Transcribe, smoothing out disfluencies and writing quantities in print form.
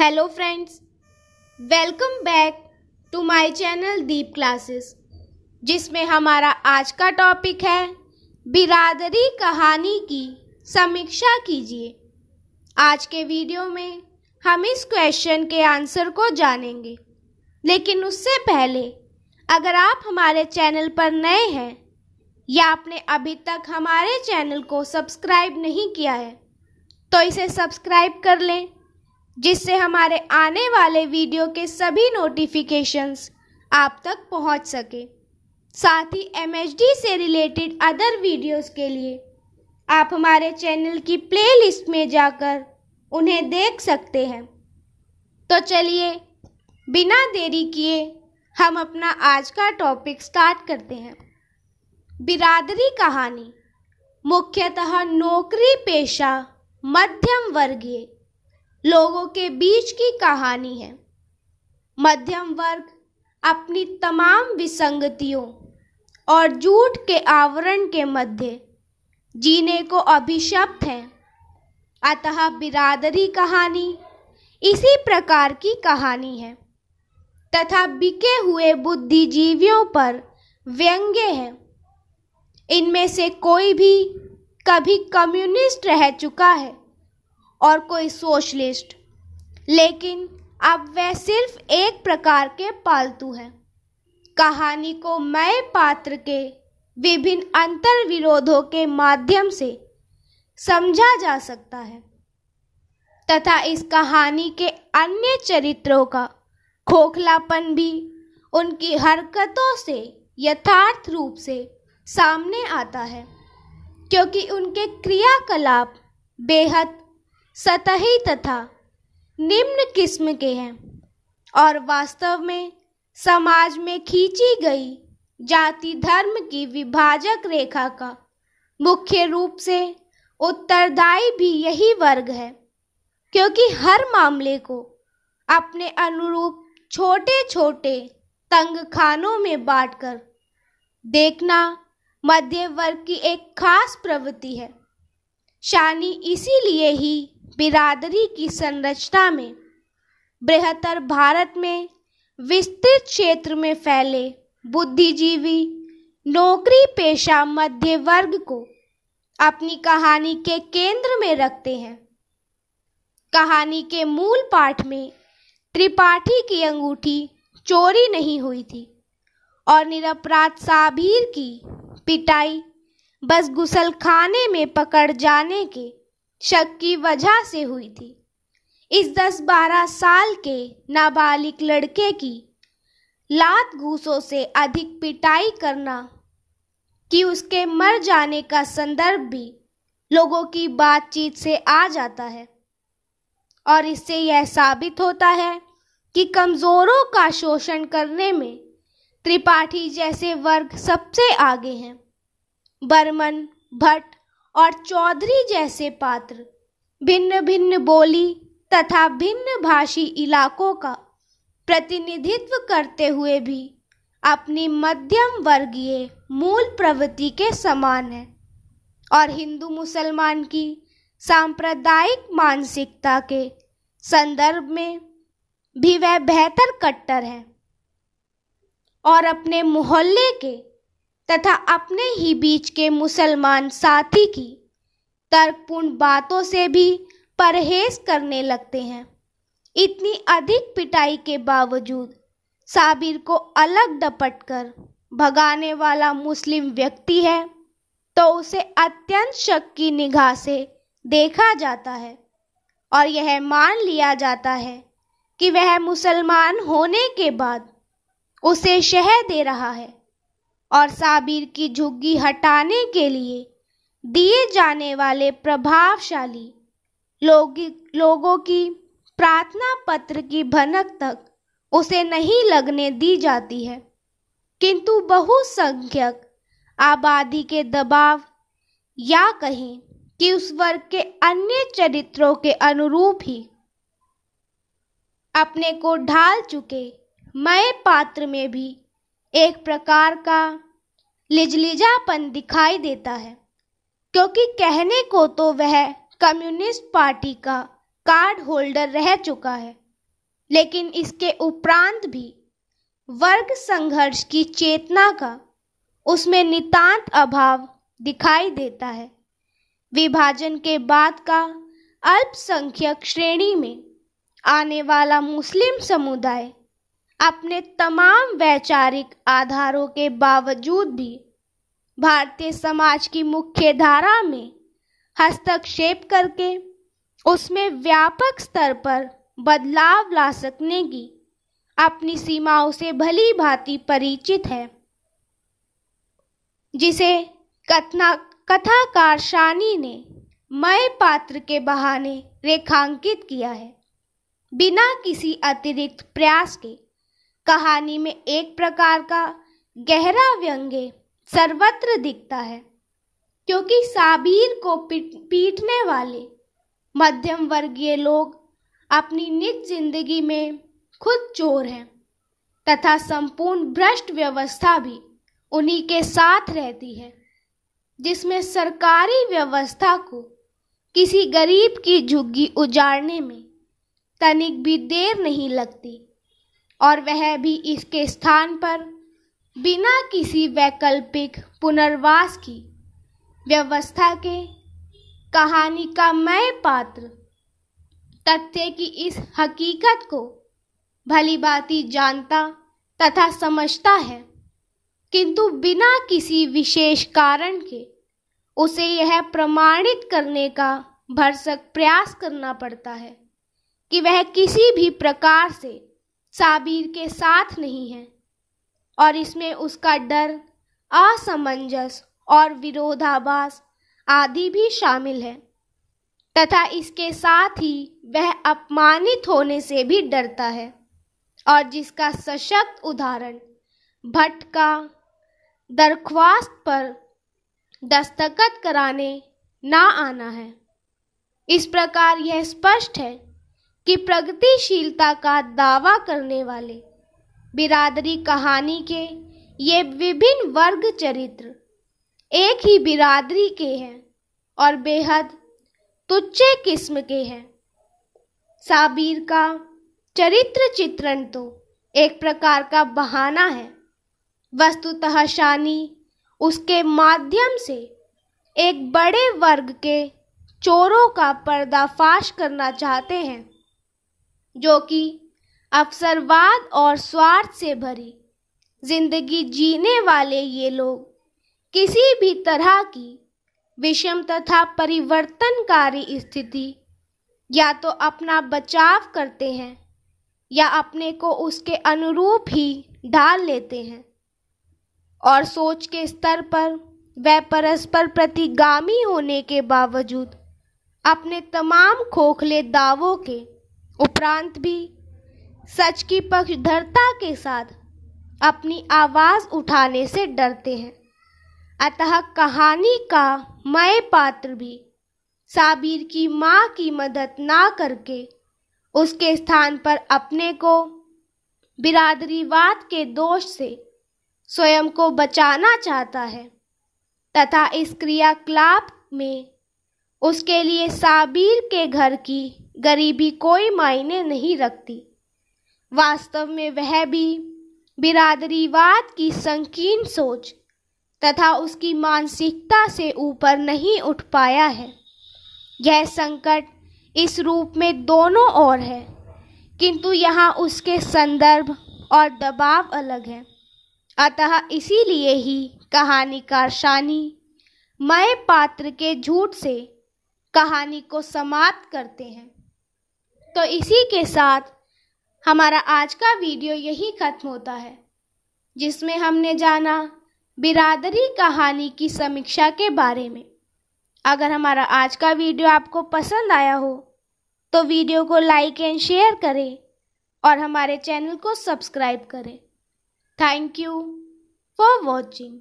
Hello friends, welcome back to my channel Deep classes, जिसमें हमारा आज का टॉपिक है बिरादरी कहानी की समीक्षा कीजिए। आज के वीडियो में हम इस क्वेश्चन के आंसर को जानेंगे, लेकिन उससे पहले अगर आप हमारे चैनल पर नए हैं या आपने अभी तक हमारे चैनल को सब्सक्राइब नहीं किया है तो इसे सब्सक्राइब कर लें, जिससे हमारे आने वाले वीडियो के सभी नोटिफिकेशंस आप तक पहुंच सके। साथ ही एमएचडी से रिलेटेड अदर वीडियोस के लिए आप हमारे चैनल की प्लेलिस्ट में जाकर उन्हें देख सकते हैं। तो चलिए बिना देरी किए हम अपना आज का टॉपिक स्टार्ट करते हैं। बिरादरी कहानी मुख्यतः नौकरी पेशा मध्यम वर्गीय लोगों के बीच की कहानी है। मध्यम वर्ग अपनी तमाम विसंगतियों और झूठ के आवरण के मध्य जीने को अभिशप्त है। अतः बिरादरी कहानी इसी प्रकार की कहानी है तथा बिके हुए बुद्धिजीवियों पर व्यंग्य है। इनमें से कोई भी कभी कम्युनिस्ट रह चुका है और कोई सोशलिस्ट, लेकिन अब वह सिर्फ एक प्रकार के पालतू हैं। कहानी को मय पात्र के विभिन्न अंतर विरोधों के माध्यम से समझा जा सकता है तथा इस कहानी के अन्य चरित्रों का खोखलापन भी उनकी हरकतों से यथार्थ रूप से सामने आता है, क्योंकि उनके क्रियाकलाप बेहद सतही तथा निम्न किस्म के हैं और वास्तव में समाज में खींची गई जाति धर्म की विभाजक रेखा का मुख्य रूप से उत्तरदायी भी यही वर्ग है, क्योंकि हर मामले को अपने अनुरूप छोटे छोटे तंग खानों में बांटकर देखना मध्य वर्ग की एक खास प्रवृत्ति है। शानी इसीलिए ही बिरादरी की संरचना में बृहत्तर भारत में विस्तृत क्षेत्र में फैले बुद्धिजीवी नौकरी पेशा मध्य वर्ग को अपनी कहानी के केंद्र में रखते हैं। कहानी के मूल पाठ में त्रिपाठी की अंगूठी चोरी नहीं हुई थी और निरपराध साबिर की पिटाई बस गुसलखाने में पकड़ जाने के शक की वजह से हुई थी। इस 10-12 साल के नाबालिग लड़के की लात घूसों से अधिक पिटाई करना कि उसके मर जाने का संदर्भ भी लोगों की बातचीत से आ जाता है और इससे यह साबित होता है कि कमज़ोरों का शोषण करने में त्रिपाठी जैसे वर्ग सबसे आगे हैं। बर्मन, भट्ट और चौधरी जैसे पात्र भिन्न भिन्न बोली तथा भिन्न भाषी इलाकों का प्रतिनिधित्व करते हुए भी अपनी मध्यम वर्गीय मूल प्रवृत्ति के समान है और हिंदू मुसलमान की सांप्रदायिक मानसिकता के संदर्भ में भी वह बेहतर कट्टर है और अपने मोहल्ले के तथा अपने ही बीच के मुसलमान साथी की तर्कपूर्ण बातों से भी परहेज करने लगते हैं। इतनी अधिक पिटाई के बावजूद साबिर को अलग डपटकर भगाने वाला मुस्लिम व्यक्ति है तो उसे अत्यंत शक की निगाह से देखा जाता है और यह मान लिया जाता है कि वह मुसलमान होने के बाद उसे शह दे रहा है और साबिर की झुग्गी हटाने के लिए दिए जाने वाले प्रभावशाली लोगों की प्रार्थना पत्र की भनक तक उसे नहीं लगने दी जाती है, किंतु बहुसंख्यक आबादी के दबाव या कहें कि उस वर्ग के अन्य चरित्रों के अनुरूप ही अपने को ढाल चुके मय पात्र में भी एक प्रकार का लिजलिजापन दिखाई देता है, क्योंकि कहने को तो वह कम्युनिस्ट पार्टी का कार्ड होल्डर रह चुका है, लेकिन इसके उपरांत भी वर्ग संघर्ष की चेतना का उसमें नितांत अभाव दिखाई देता है। विभाजन के बाद का अल्पसंख्यक श्रेणी में आने वाला मुस्लिम समुदाय अपने तमाम वैचारिक आधारों के बावजूद भी भारतीय समाज की मुख्य धारा में हस्तक्षेप करके उसमें व्यापक स्तर पर बदलाव ला सकने की अपनी सीमाओं से भली भांति परिचित है, जिसे कथाकार शानी ने मय पात्र के बहाने रेखांकित किया है। बिना किसी अतिरिक्त प्रयास के कहानी में एक प्रकार का गहरा व्यंग्य सर्वत्र दिखता है, क्योंकि साबीर को पीटने वाले मध्यम वर्गीय लोग अपनी निज जिंदगी में खुद चोर हैं तथा संपूर्ण भ्रष्ट व्यवस्था भी उन्हीं के साथ रहती है, जिसमें सरकारी व्यवस्था को किसी गरीब की झुग्गी उजाड़ने में तनिक भी देर नहीं लगती, और वह भी इसके स्थान पर बिना किसी वैकल्पिक पुनर्वास की व्यवस्था के। कहानी का मय पात्र तथ्य की इस हकीकत को भलीभांति जानता तथा समझता है, किंतु बिना किसी विशेष कारण के उसे यह प्रमाणित करने का भरसक प्रयास करना पड़ता है कि वह किसी भी प्रकार से साबीर के साथ नहीं है, और इसमें उसका डर, असमंजस और विरोधाभास आदि भी शामिल है, तथा इसके साथ ही वह अपमानित होने से भी डरता है, और जिसका सशक्त उदाहरण भट्ट का दरख्वास्त पर दस्तखत कराने ना आना है। इस प्रकार यह स्पष्ट है कि प्रगतिशीलता का दावा करने वाले बिरादरी कहानी के ये विभिन्न वर्ग चरित्र एक ही बिरादरी के हैं और बेहद तुच्छ किस्म के हैं। साबीर का चरित्र चित्रण तो एक प्रकार का बहाना है, वस्तुतः शानी उसके माध्यम से एक बड़े वर्ग के चोरों का पर्दाफाश करना चाहते हैं, जो कि अवसरवाद और स्वार्थ से भरी जिंदगी जीने वाले ये लोग किसी भी तरह की विषम तथा परिवर्तनकारी स्थिति या तो अपना बचाव करते हैं या अपने को उसके अनुरूप ही ढाल लेते हैं, और सोच के स्तर पर वह परस्पर प्रतिगामी होने के बावजूद अपने तमाम खोखले दावों के उपरांत भी सच की पक्षधरता के साथ अपनी आवाज़ उठाने से डरते हैं। अतः कहानी का मय पात्र भी साबीर की माँ की मदद ना करके उसके स्थान पर अपने को बिरादरीवाद के दोष से स्वयं को बचाना चाहता है, तथा इस क्रियाकलाप में उसके लिए साबीर के घर की गरीबी कोई मायने नहीं रखती। वास्तव में वह भी बिरादरीवाद की संकीर्ण सोच तथा उसकी मानसिकता से ऊपर नहीं उठ पाया है। यह संकट इस रूप में दोनों ओर है, किंतु यहाँ उसके संदर्भ और दबाव अलग है। अतः इसीलिए ही कहानीकार शानी मय पात्र के झूठ से कहानी को समाप्त करते हैं। तो इसी के साथ हमारा आज का वीडियो यही खत्म होता है, जिसमें हमने जाना बिरादरी कहानी की समीक्षा के बारे में। अगर हमारा आज का वीडियो आपको पसंद आया हो तो वीडियो को लाइक एंड शेयर करें और हमारे चैनल को सब्सक्राइब करें। Thank you for watching.